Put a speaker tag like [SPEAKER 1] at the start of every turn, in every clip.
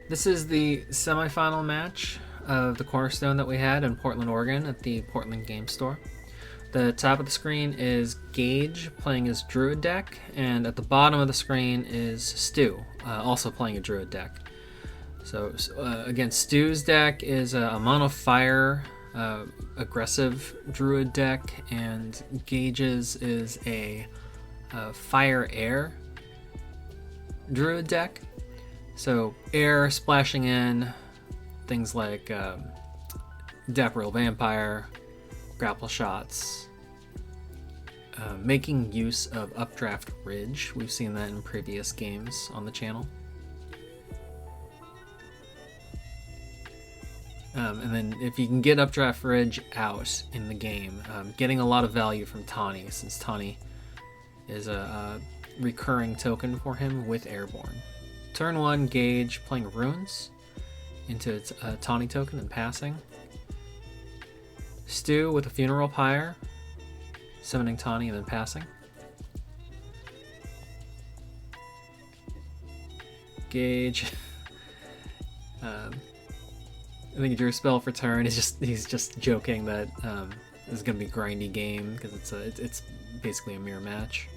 [SPEAKER 1] This is the semifinal match of the Cornerstone that we had in Portland, Oregon at the Portland Game Store. The top of the screen is Gage playing his Druid deck, and at the bottom of the screen is Stu, also playing a Druid deck. So again, Stu's deck is a mono fire aggressive Druid deck, and Gage's is a fire air Druid deck. So air splashing in things like Dapperel Vampire, grapple shots, making use of Updraft Ridge. We've seen that in previous games on the channel. And then if you can get Updraft Ridge out in the game, getting a lot of value from Tawny, since Tawny is a recurring token for him with Airborne. Turn 1, Gage playing Runes into its Tawny token and passing. Stu with a Funeral Pyre, summoning Tawny and then passing. Gage. I think he drew a spell for turn. He's just joking that this is gonna be a grindy game because it's basically a mirror match.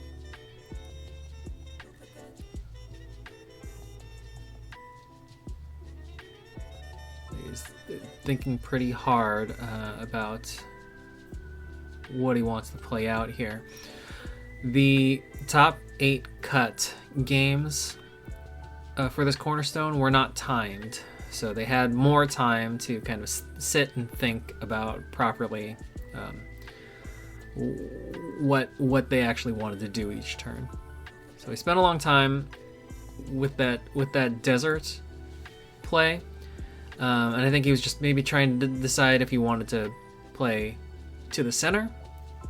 [SPEAKER 1] He's thinking pretty hard about what he wants to play out here. The top 8 cut games for this Cornerstone were not timed, so they had more time to kind of sit and think about properly what they actually wanted to do each turn. So he spent a long time with that desert play. And I think he was just maybe trying to decide if he wanted to play to the center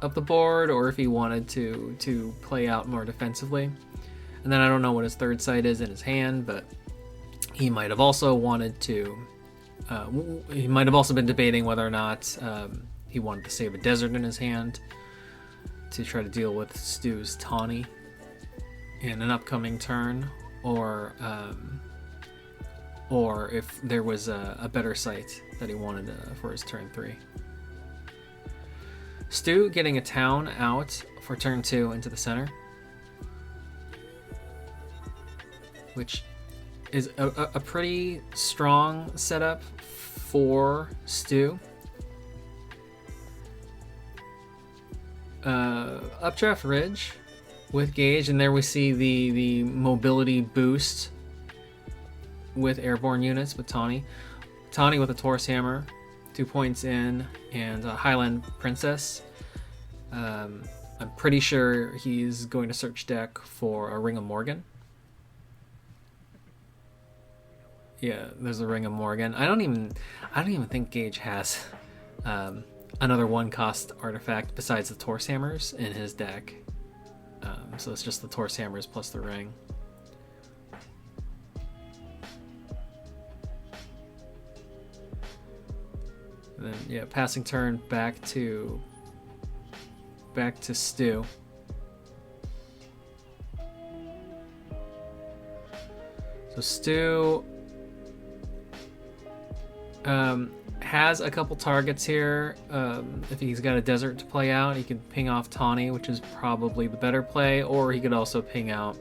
[SPEAKER 1] of the board or if he wanted to play out more defensively. And then I don't know what his third site is in his hand, but he might have also wanted to. He might have also been debating whether or not he wanted to save a desert in his hand to try to deal with Stu's Tawny in an upcoming turn, or if there was a better site that he wanted for his turn 3. Stu getting a town out for turn 2 into the center, which is a pretty strong setup for Stu. Updraft Ridge with Gage, and there we see the mobility boost with airborne units with Tawny. Tawny with a Taurus Hammer, 2 points in, and a Highland Princess. I'm pretty sure he's going to search deck for a Ring of Morgan. Yeah, there's a Ring of Morgan. I don't even think Gage has another 1-cost artifact besides the Taurus Hammers in his deck. So it's just the Taurus Hammers plus the ring. And then yeah, passing turn back to Stu. So Stu has a couple targets here. If he's got a desert to play out, he could ping off Tawny, which is probably the better play, or he could also ping out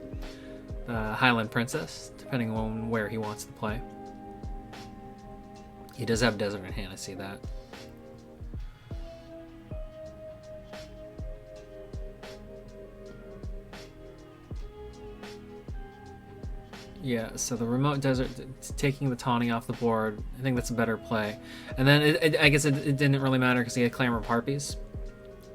[SPEAKER 1] the Highland Princess, depending on where he wants to play. He does have desert in hand, I see that. Yeah, so the remote desert, taking the Tawny off the board, I think that's a better play. And then I guess it didn't really matter because he had Clamor of Harpies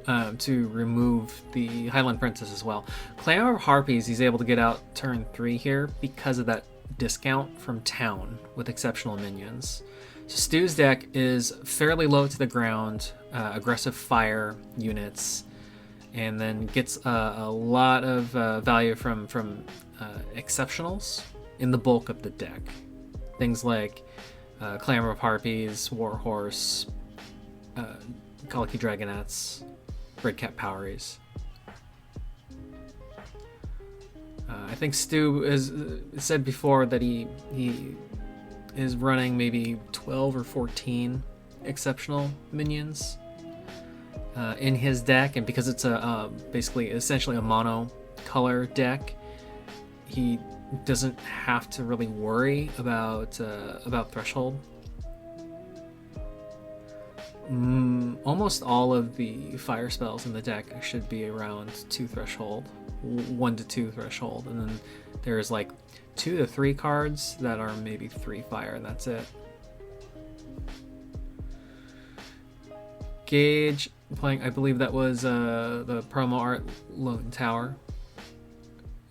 [SPEAKER 1] to remove the Highland Princess as well. Clamor of Harpies, he's able to get out turn 3 here because of that discount from town with exceptional minions. So Stu's deck is fairly low to the ground, aggressive fire units, and then gets a lot of value from exceptionals in the bulk of the deck. Things like Clamor of Harpies, Warhorse, Colicky Dragonettes, Redcap Poweries. I think Stu has said before that he is running maybe 12 or 14 exceptional minions in his deck, and because it's a basically essentially a mono color deck, he doesn't have to really worry about threshold. Almost all of the fire spells in the deck should be around 2 threshold, 1 to 2 threshold, and then there's like 2 to 3 cards that are maybe 3 fire, and that's it. Gage playing, I believe that was the promo art Lone Tower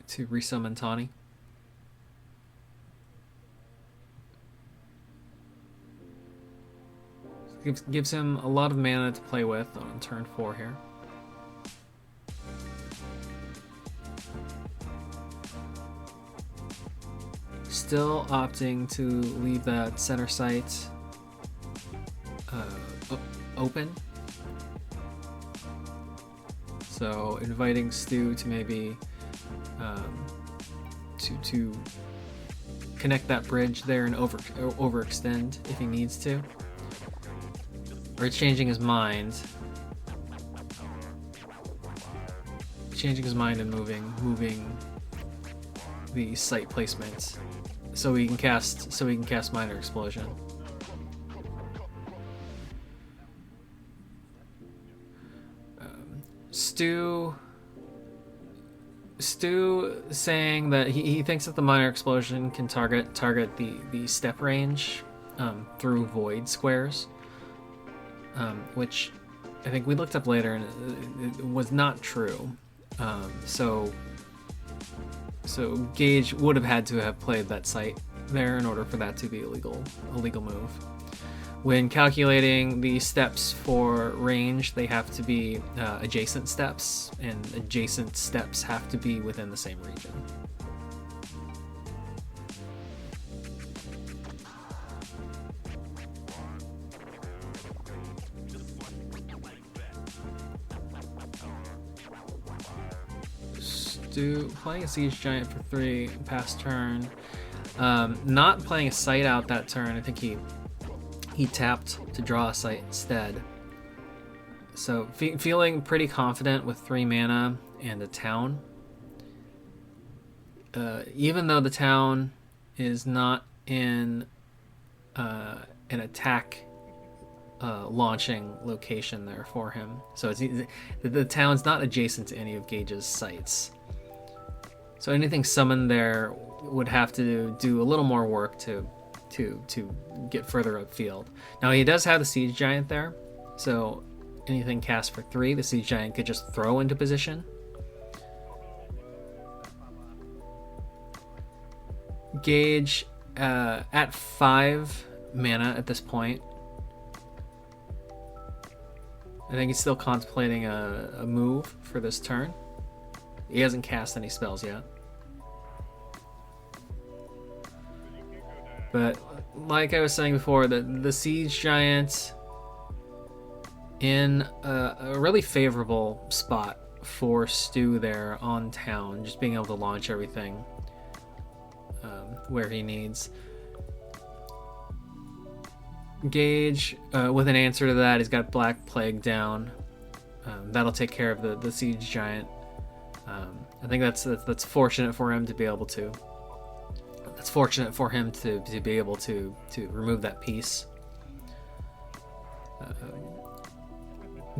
[SPEAKER 1] to resummon Tawny. Gives him a lot of mana to play with on turn 4 here. Still opting to leave that center site open. So inviting Stu to maybe to connect that bridge there and overextend if he needs to. Or changing his mind. Changing his mind and moving the site placement so he can cast Minor Explosion. Stu saying that he thinks that the Minor Explosion can target the step range through void squares. Which I think we looked up later and it was not true. So Gage would have had to have played that site there in order for that to be a legal move. When calculating the steps for range, they have to be adjacent steps, and adjacent steps have to be within the same region. Playing a Siege Giant for 3 past turn. Not playing a site out that turn. I think he tapped to draw a site instead. So feeling pretty confident with 3 mana and a town. Even though the town is not in an attack launching location there for him. So the town's not adjacent to any of Gage's sites. So anything summoned there would have to do a little more work to get further upfield. Now he does have the Siege Giant there, so anything cast for 3, the Siege Giant could just throw into position. Gage at 5 mana at this point. I think he's still contemplating a move for this turn. He hasn't cast any spells yet. But like I was saying before, the Siege Giant in a really favorable spot for Stu there on town, just being able to launch everything where he needs. Gage, with an answer to that, he's got Black Plague down. That'll take care of the Siege Giant. I think that's fortunate for him to be able to. It's fortunate for him to be able to remove that piece.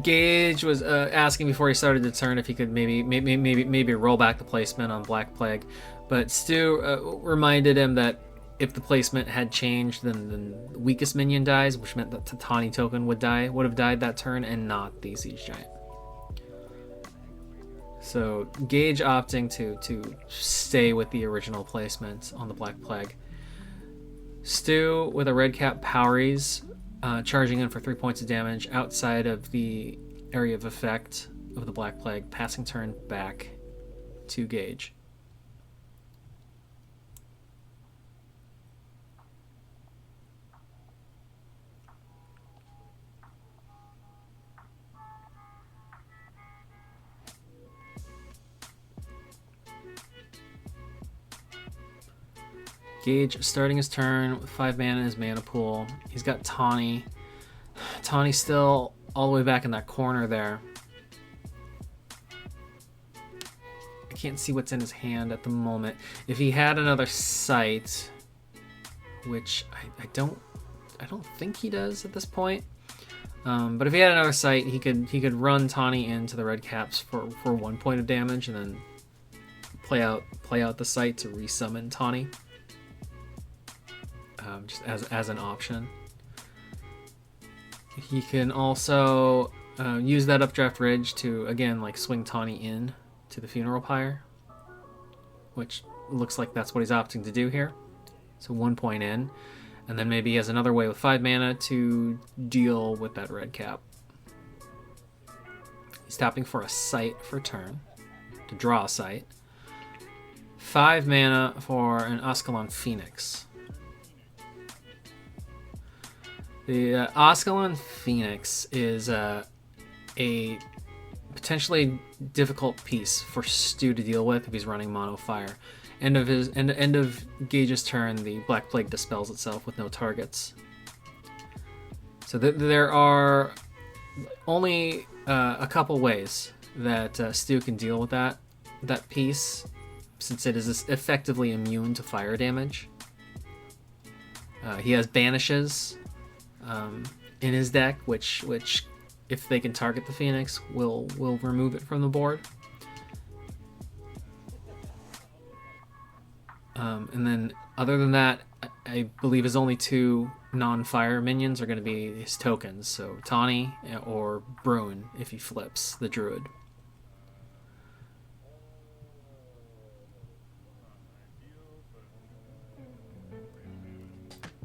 [SPEAKER 1] Gage was asking before he started the turn if he could maybe roll back the placement on Black Plague, but Stu reminded him that if the placement had changed, then the weakest minion dies, which meant that the Tawny token would have died that turn, and not the Siege Giant. So Gage opting to stay with the original placement on the Black Plague. Stu with a red cap Poweries, charging in for 3 points of damage outside of the area of effect of the Black Plague, passing turn back to Gage. Gage starting his turn with 5 mana in his mana pool. He's got Tawny. Tawny's still all the way back in that corner there. I can't see what's in his hand at the moment. If he had another sight, which I don't think he does at this point. But if he had another sight, he could run Tawny into the red caps for 1 point of damage, and then play out the sight to resummon Tawny. Just as an option. He can also use that Updraft Ridge to again like swing Tawny in to the Funeral Pyre, which looks like that's what he's opting to do here. So 1 point in, and then maybe he has another way with 5 mana to deal with that red cap. He's tapping for a sight for turn to draw a sight. 5 mana for an Ascalon Phoenix. The Ascalon Phoenix is a potentially difficult piece for Stu to deal with if he's running Mono Fire. End of Gage's turn, the Black Plague dispels itself with no targets. So there are only a couple ways that Stu can deal with that piece, since it is effectively immune to fire damage. He has Banishes in his deck, which if they can target the Phoenix, will remove it from the board. And then other than that, I believe his only 2 non-fire minions are going to be his tokens, so Tawny or Bruin if he flips the Druid.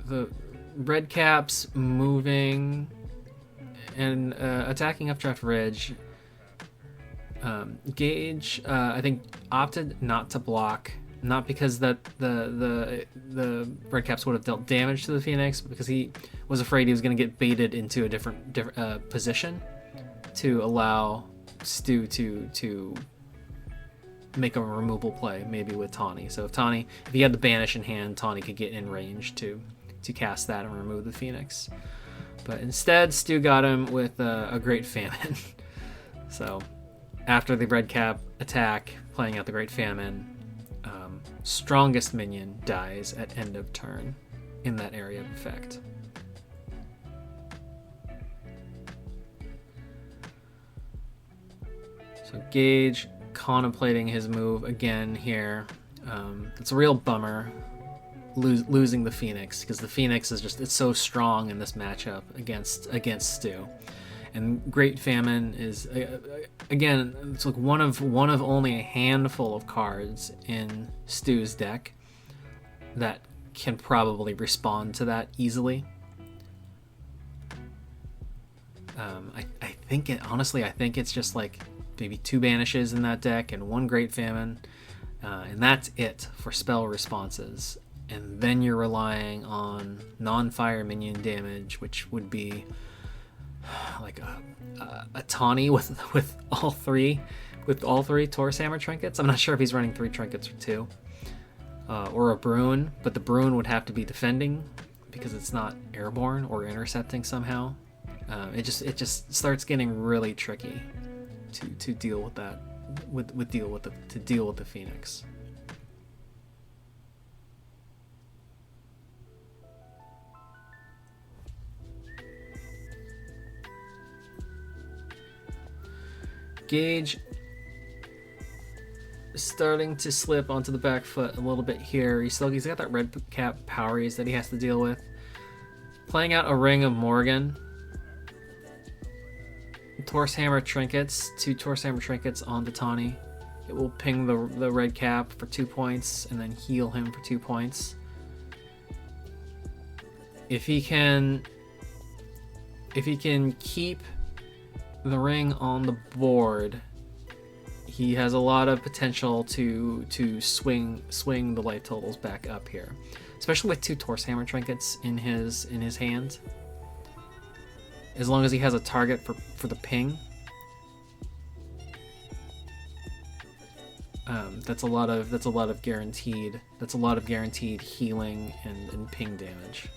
[SPEAKER 1] The red caps moving and attacking Updraft Ridge. Gage, I think, opted not to block, not because that the red caps would have dealt damage to the Phoenix, but because he was afraid he was going to get baited into a different position to allow Stu to make a removal play, maybe with Tawny. So if he had the Banish in hand, Tawny could get in range to cast that and remove the Phoenix. But instead, Stu got him with a Great Famine. So after the red cap attack, playing out the Great Famine, strongest minion dies at end of turn in that area of effect. So Gage contemplating his move again here. It's a real bummer losing the Phoenix, because the Phoenix is just, it's so strong in this matchup against Stu. And Great Famine is again, it's like one of only a handful of cards in Stu's deck that can probably respond to that easily. I think it's just like maybe 2 Banishes in that deck and 1 Great Famine, and that's it for spell responses. And then you're relying on non-fire minion damage, which would be like a Tawny with all three Taurus Hammer trinkets. I'm not sure if he's running 3 trinkets or 2, or a Bruin, but the Bruin would have to be defending because it's not airborne or intercepting somehow. It just starts getting really tricky to deal with that to deal with the Phoenix. Gage starting to slip onto the back foot a little bit here. He's got that red cap Poweries that he has to deal with. Playing out a Ring of Morgan. Taurus Hammer trinkets, 2 Taurus Hammer trinkets onto Tawny. It will ping the red cap for 2 points and then heal him for 2 points. If he can keep the ring on the board, he has a lot of potential to swing the life totals back up here, especially with 2 Taurus Hammer trinkets in his hand. As long as he has a target for the ping, That's a lot of guaranteed healing and ping damage.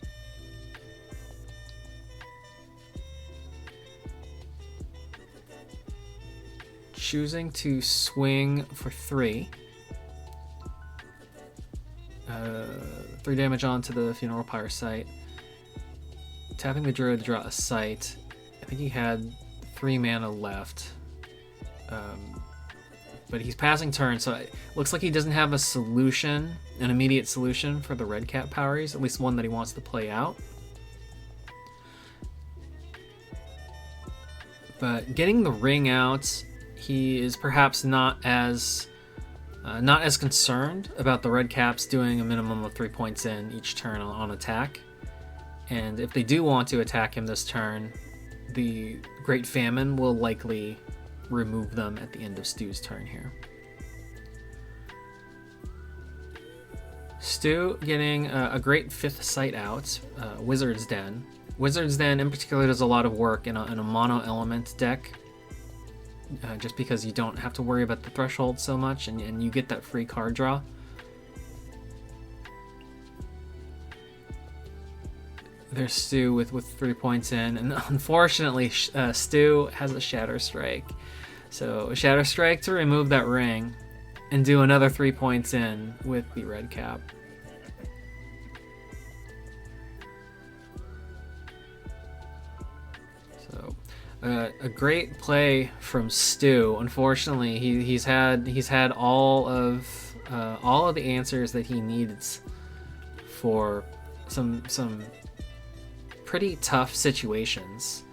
[SPEAKER 1] Choosing to swing for 3. 3 damage onto the Funeral Pyre site. Tapping the Druid to draw a site. I think he had 3 mana left. But he's passing turn, so it looks like he doesn't have an immediate solution for the red cap powers, at least one that he wants to play out. But getting the ring out, he is perhaps not as concerned about the red caps doing a minimum of 3 points in each turn on attack. And if they do want to attack him this turn, the Great Famine will likely remove them at the end of Stu's turn here. Stu getting a great 5th site out, Wizard's Den. Wizard's Den in particular does a lot of work in a mono element deck, just because you don't have to worry about the threshold so much, and you get that free card draw. There's Stu with 3 points in, and unfortunately Stu has a Shatter Strike. So Shatter Strike to remove that ring and do another 3 points in with the red cap. So a great play from Stu. Unfortunately, he's had all of the answers that he needs for some pretty tough situations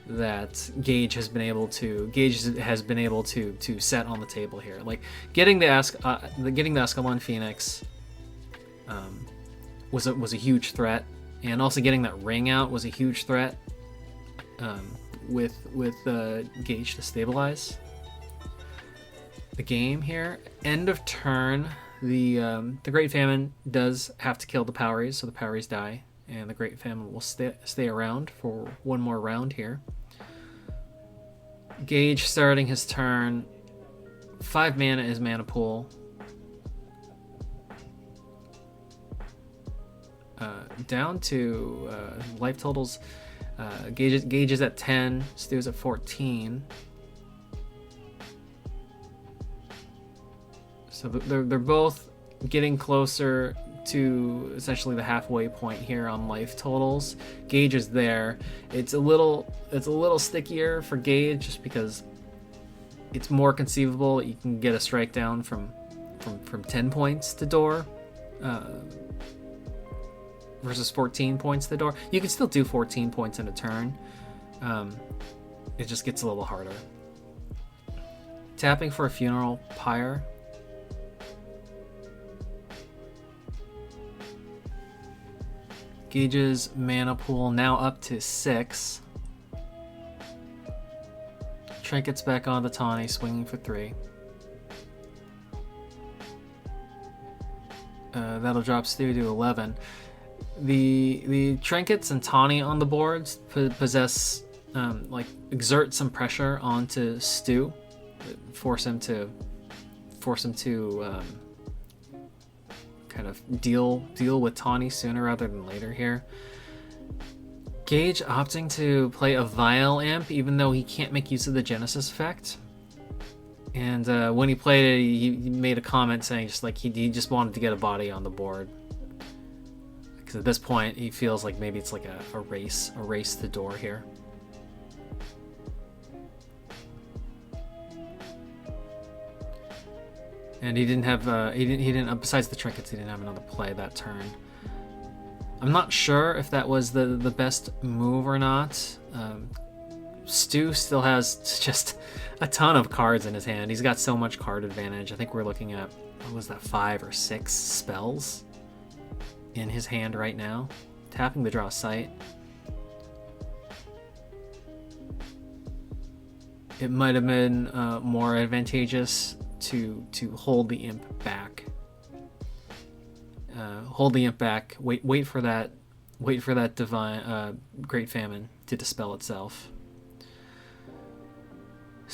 [SPEAKER 1] that Gage has been able to set on the table here. Like getting the Ascalon Phoenix was a huge threat, and also getting that ring out was a huge threat with Gage to stabilize the game here. End of turn, the Great Famine does have to kill the Poweries, so the Poweries die, and the Great Famine will stay around for one more round here. Gage starting his turn, 5 mana is mana pool. Down to life totals. Gage is at 10, Stu's at 14. So they're both getting closer to essentially the halfway point here on life totals. Gage is there. It's a little stickier for Gage just because it's more conceivable that you can get a strike down from 10 points to door versus 14 points to door. You can still do 14 points in a turn. It just gets a little harder. Tapping for a Funeral Pyre. Gage's mana pool now up to 6. Trinkets back on the Tawny, swinging for 3. That'll drop Stu to 11. The Trinkets and Tawny on the boards possess, exert some pressure onto Stu, force him to kind of deal with Tawny sooner rather than later here. Gage opting to play a Vile Imp even though he can't make use of the Genesis effect. And when he played it, he made a comment saying he just wanted to get a body on the board. Because at this point, he feels like maybe it's like a race to door here. And he didn't have besides the trinkets, he didn't have another play that turn. I'm not sure if that was the best move or not. Stu still has just a ton of cards in his hand. He's got so much card advantage. I think we're looking at, what was that, 5 or 6 spells in his hand right now. Tapping to draw a sight. It might have been more advantageous to hold the imp back. Wait for that divine Great Famine to dispel itself.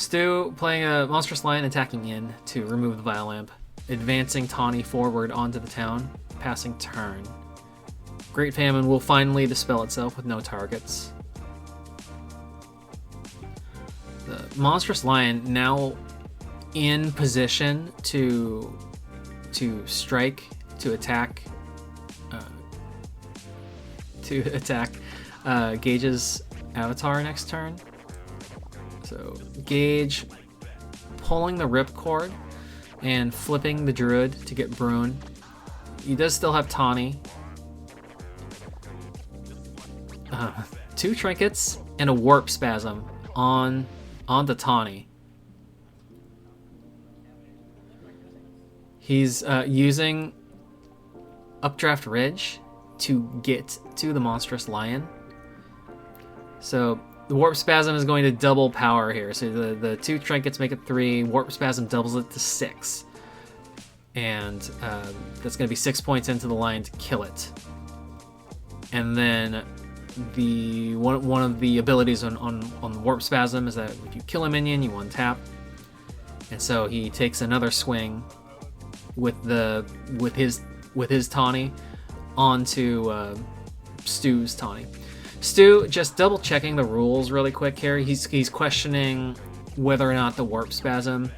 [SPEAKER 1] Stu playing a Monstrous Lion, attacking in to remove the Violamp, advancing Tawny forward onto the town, passing turn. Great Famine will finally dispel itself with no targets. The Monstrous Lion now in position to strike, to attack Gage's avatar next turn. So Gage pulling the Ripcord and flipping the Druid to get Brune. He does still have Tawny. 2 trinkets and a Warp Spasm on the Tawny. He's using Updraft Ridge to get to the Monstrous Lion. So the Warp Spasm is going to double power here. So the 2 trinkets make it 3. Warp Spasm doubles it to 6. And that's going to be 6 points into the line to kill it. And then the one of the abilities on Warp Spasm is that if you kill a minion, you untap. And so he takes another swing with his Tawny onto Stu's Tawny. Stu just double checking the rules really quick here. He's questioning whether or not the Warp Spasm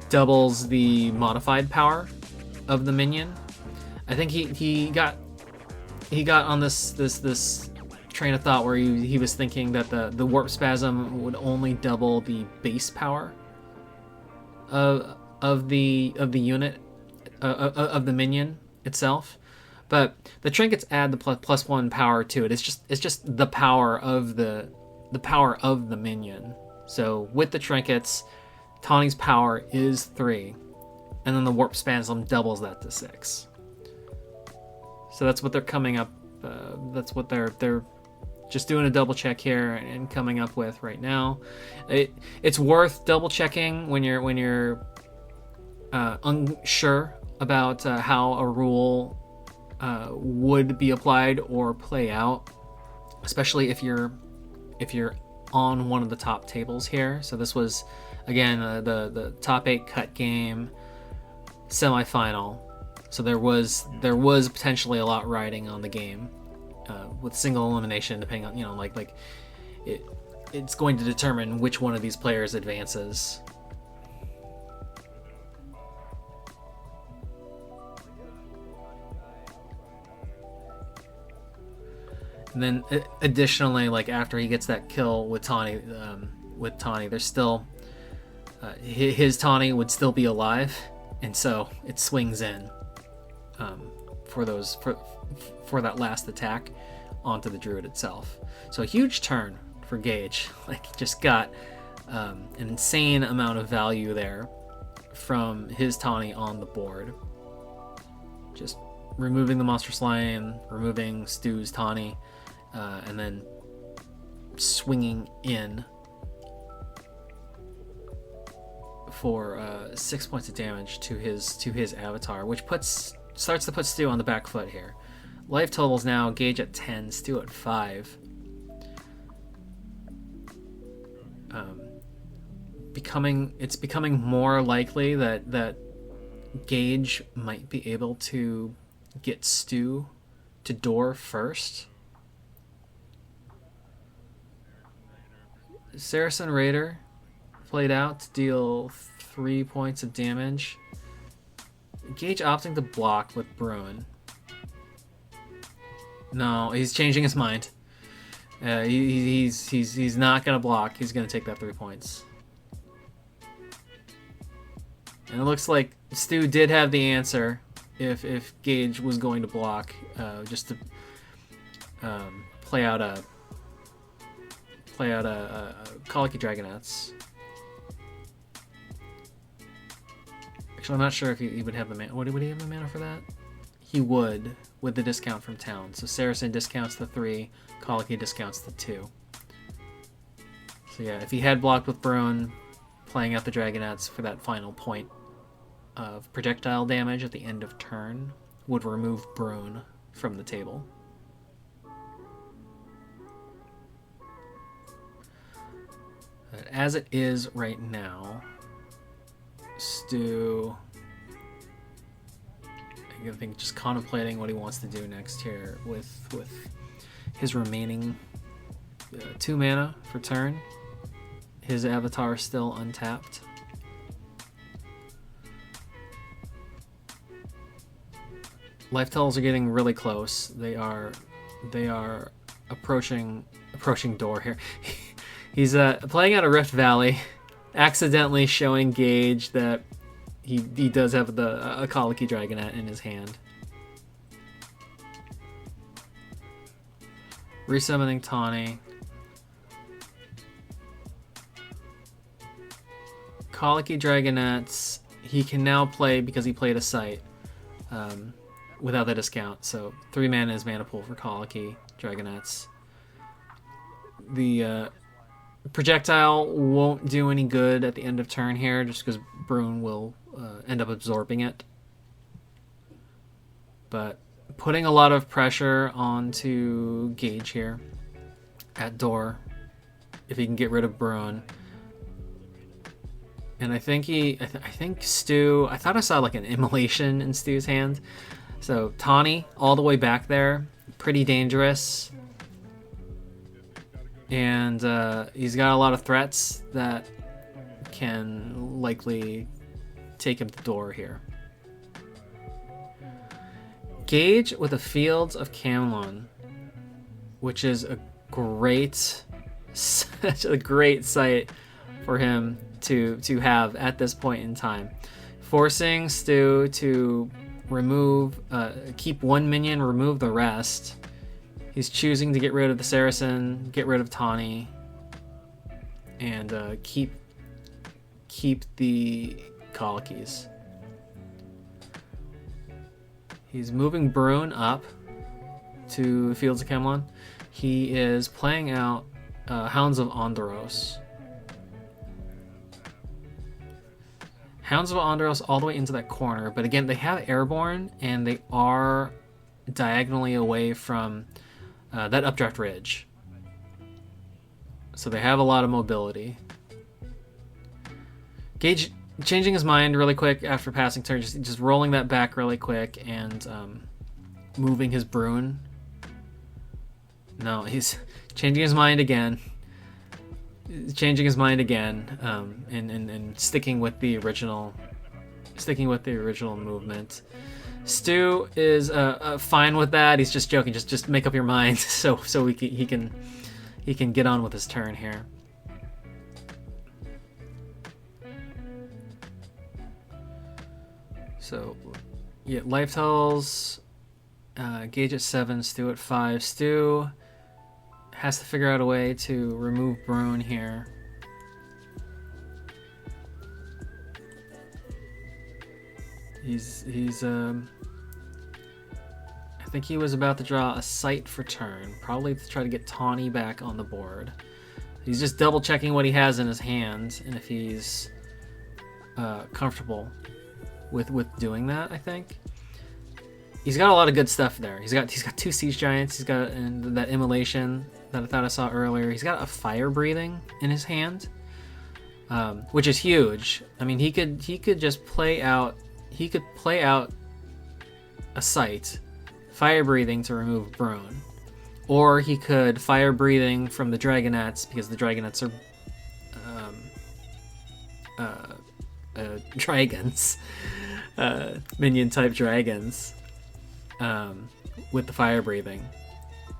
[SPEAKER 1] doubles the modified power of the minion. I think he got on this train of thought where he was thinking that the Warp Spasm would only double the base power of the unit of the minion itself. But the trinkets add the +1 power to it. It's just the power of the minion. So with the trinkets, Tawny's power is 3, and then the Warp Spasm doubles that to 6. So that's what they're coming up. That's what they're just doing a double check here and coming up with right now. It's worth double checking when you're unsure about how a rule would be applied or play out, especially if you're on one of the top tables here. So this was again the top 8 cut game semifinal. So there was potentially a lot riding on the game with single elimination, depending on it's going to determine which one of these players advances. And then additionally, after he gets that kill with Tawny, there's still his Tawny would still be alive, and so it swings in for that last attack onto the Druid itself. So a huge turn for Gage. Just got an insane amount of value there from his Tawny on the board. Just removing the Monstrous Lion, removing Stu's Tawny, and then swinging in for 6 points of damage to his avatar, which starts to put Stu on the back foot here. Life totals now: Gage at 10, Stu at 5. It's becoming more likely that Gage might be able to get Stu to door first. Saracen Raider played out to deal 3 points of damage. Gage opting to block with Bruin. No, he's changing his mind. He's not gonna block. He's gonna take that 3 points. And it looks like Stu did have the answer if Gage was going to block, just to play out a Colicky Dragonets. Actually, I'm not sure if he would have the mana. Would he have the mana for that? He would, with the discount from town. So Saracen discounts the 3, Colicky discounts the 2. So yeah, if he had blocked with Bruin, playing out the Dragonets for that final point of projectile damage at the end of turn, would remove Bruin from the table. As it is right now, Stu, I think, just contemplating what he wants to do next here with his remaining 2 mana for turn. His avatar is still untapped. Life totals are getting really close. They are approaching door here. He's playing out of Rift Valley, accidentally showing Gage that he does have a Colicky Dragonet in his hand. Resummoning Tawny. Colicky Dragonets he can now play because he played a site without the discount. So 3 mana is mana pool for Colicky Dragonets. The projectile won't do any good at the end of turn here just because Brune will end up absorbing it. But putting a lot of pressure onto Gage here at door if he can get rid of Brune. And I think I think Stu, I thought I saw like an immolation in Stu's hand. So Tawny all the way back there, pretty dangerous. And he's got a lot of threats that can likely take him to door here. Gage with the Fields of Camlon, which is such a great site for him to have at this point in time, forcing Stu to remove, keep 1 minion, remove the rest. He's choosing to get rid of the Saracen, get rid of Tawny, and keep the Colikies. He's moving Brune up to Fields of Camelon. He is playing out Hounds of Onderos. Hounds of Onderos all the way into that corner, but again, they have Airborne, and they are diagonally away from that updraft ridge. So they have a lot of mobility. Gage changing his mind really quick after passing turn, just rolling that back really quick and moving his Brune. No, he's changing his mind again. And sticking with the original movement. Stu is fine with that. He's just joking. Just make up your mind so he can get on with his turn here. So yeah, life totals. Gage at 7, Stu at 5. Stu has to figure out a way to remove Brune here. He's I think he was about to draw a site for turn, probably to try to get Tawny back on the board. He's just double checking what he has in his hand and if he's comfortable with doing that. I think he's got a lot of good stuff there. He's got 2 Siege Giants. He's got that Immolation that I thought I saw earlier. He's got a Fire Breathing in his hand, which is huge. I mean, he could just play out. He could play out a site, Fire Breathing to remove Brune, or he could Fire Breathing from the Dragonets because the Dragonets are dragons, minion type dragons, with the Fire Breathing,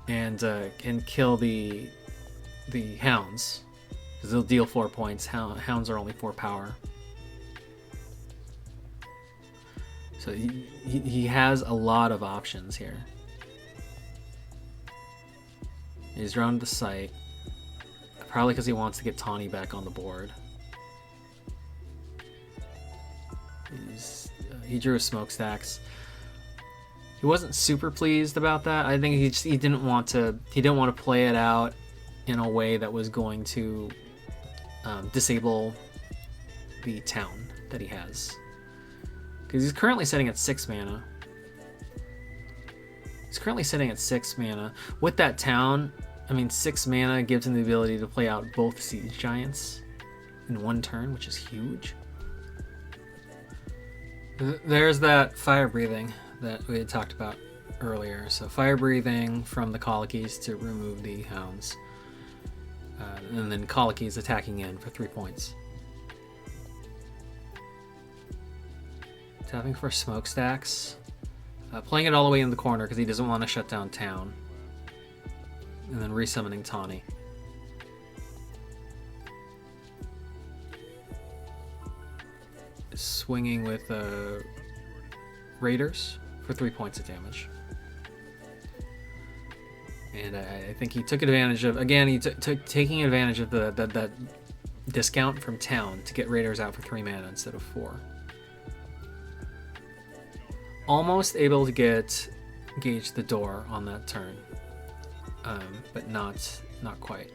[SPEAKER 1] and kill the Hounds because they'll deal 4 points. Hounds are only 4 power. So he has a lot of options here. He's drawn to the site, probably because he wants to get Tawny back on the board. He drew his smokestacks. He wasn't super pleased about that. I think he didn't want to play it out in a way that was going to disable the town that he has. Because he's currently sitting at 6 mana. With that town, I mean, 6 mana gives him the ability to play out both Siege Giants in one turn, which is huge. There's that fire breathing that we had talked about earlier. So fire breathing from the Colikies to remove the Hounds. And then Colikies attacking in for 3 points. Tapping for smokestacks. Playing it all the way in the corner because he doesn't want to shut down town. And then resummoning Tawny. Swinging with Raiders for 3 points of damage. And I think he took advantage of, again, he took taking advantage of that discount from town to get Raiders out for 3 mana instead of 4. Almost able to get Gage the door on that turn, but not quite.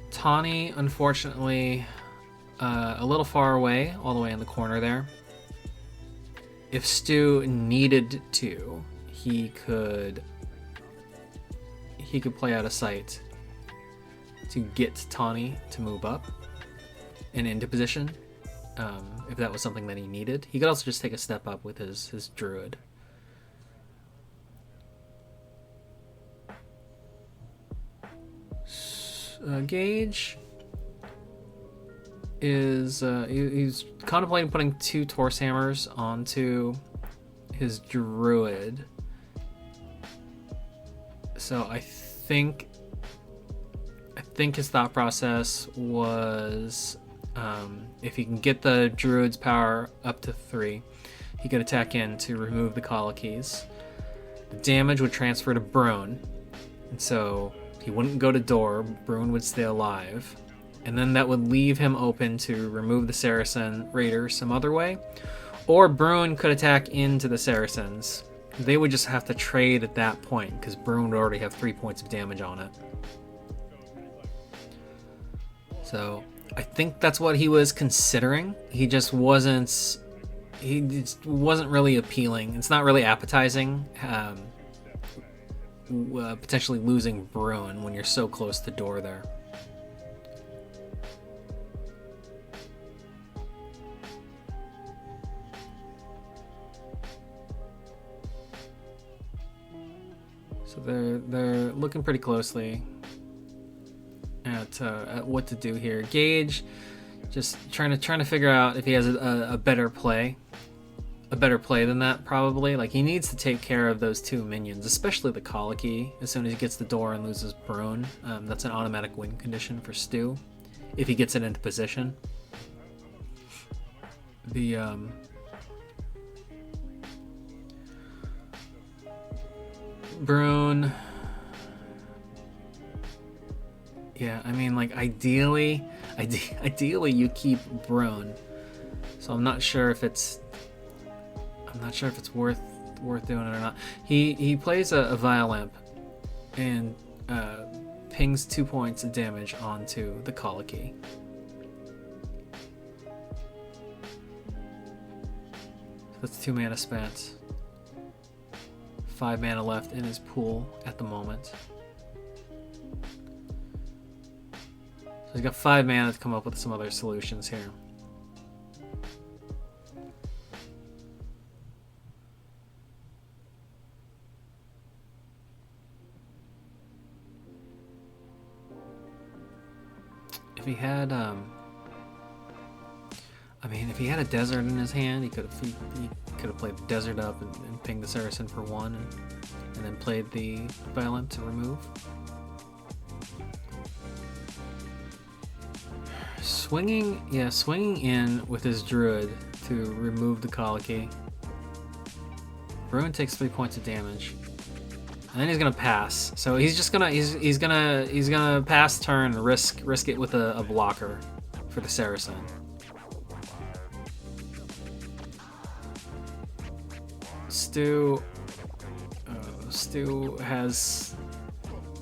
[SPEAKER 1] Tawny, unfortunately, a little far away, all the way in the corner there. If Stu needed to, he could play out of sight to get Tawny to move up and into position. If that was something that he needed. He could also just take a step up with his Druid. Gage is he's contemplating putting 2 Torse Hammers onto his Druid. So I think his thought process was, if he can get the Druid's power up to 3, he could attack in to remove the Colikies. The damage would transfer to Brune, and so he wouldn't go to door. Brune would stay alive, and then that would leave him open to remove the Saracen Raider some other way, or Brune could attack into the Saracens. They would just have to trade at that point because Brune would already have 3 points of damage on it. So I think that's what he was considering. He just wasn't really appealing. It's not really appetizing. Potentially losing Brune when you're so close to door there. So they're looking pretty closely at what to do here. Gage just trying to figure out if he has a better play. A better play than that, probably. Like, he needs to take care of those 2 minions, especially the Coliki, as soon as he gets the door and loses Brune. That's an automatic win condition for Stu, if he gets it into position. The Brune, yeah, I mean, like, ideally you keep Brune. So I'm not sure if it's worth doing it or not. He plays a Violamp and pings 2 points of damage onto the Coliki. So that's 2 mana spent. 5 mana left in his pool at the moment. So he's got 5 mana to come up with some other solutions here. If he had, if he had a desert in his hand, he could have played the desert up and pinged the Saracen for 1, and then played the Violent to remove. Swinging in with his Druid to remove the Coliki. Brune takes 3 points of damage. And then he's gonna pass. So he's just gonna he's gonna pass turn, risk it with a blocker for the Saracen. Stu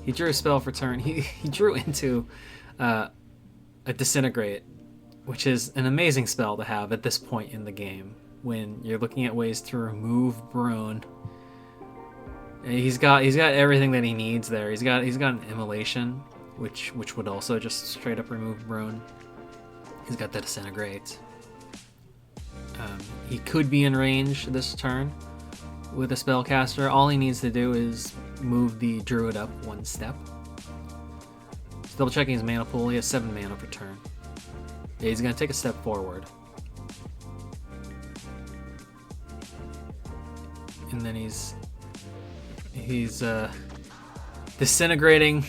[SPEAKER 1] he drew a spell for turn. He drew into a Disintegrate, which is an amazing spell to have at this point in the game when you're looking at ways to remove Brune He's got everything that he needs there. He's got an immolation, which would also just straight up remove Brune. He's got the disintegrate. He could be in range this turn with a spellcaster. All he needs to do is move the Druid up one step. Just double checking his mana pool. He has 7 mana per turn. Yeah, he's gonna take a step forward. And then he's disintegrating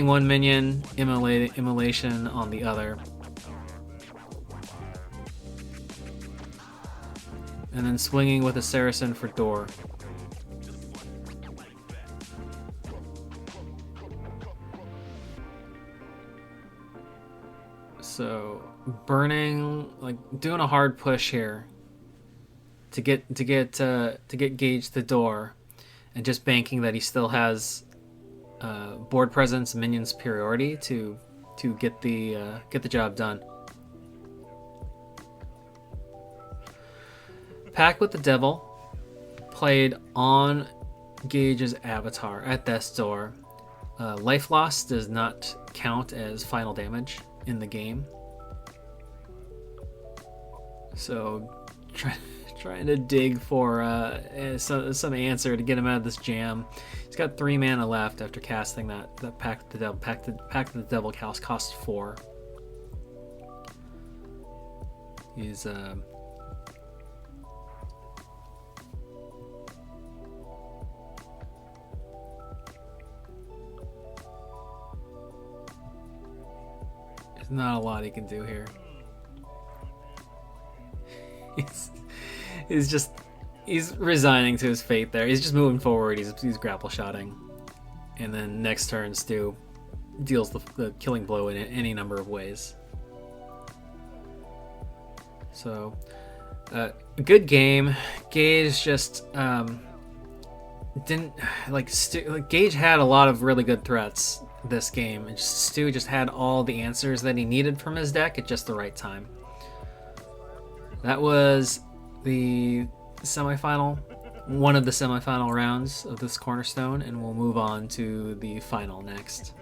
[SPEAKER 1] one minion, immolation on the other, and then swinging with a Saracen for door. So burning, like doing a hard push here to get Gage the door, and just banking that he still has board presence, minion superiority to get the job done. Pact with the Devil played on Gage's avatar at death's door. Life loss does not count as final damage in the game, so trying to dig for some answer to get him out of this jam. He's got 3 mana left after casting that Pact with the Devil. Pact with the Devil costs 4. He's there's not a lot he can do here. He's resigning to his fate there. He's just moving forward. He's grapple shotting, and then next turn Stu deals the killing blow in any number of ways. So good game. Gage just didn't like Gage had a lot of really good threats this game, and Stu just had all the answers that he needed from his deck at just the right time. That was the semifinal, one of the semifinal rounds of this Cornerstone, and we'll move on to the final next.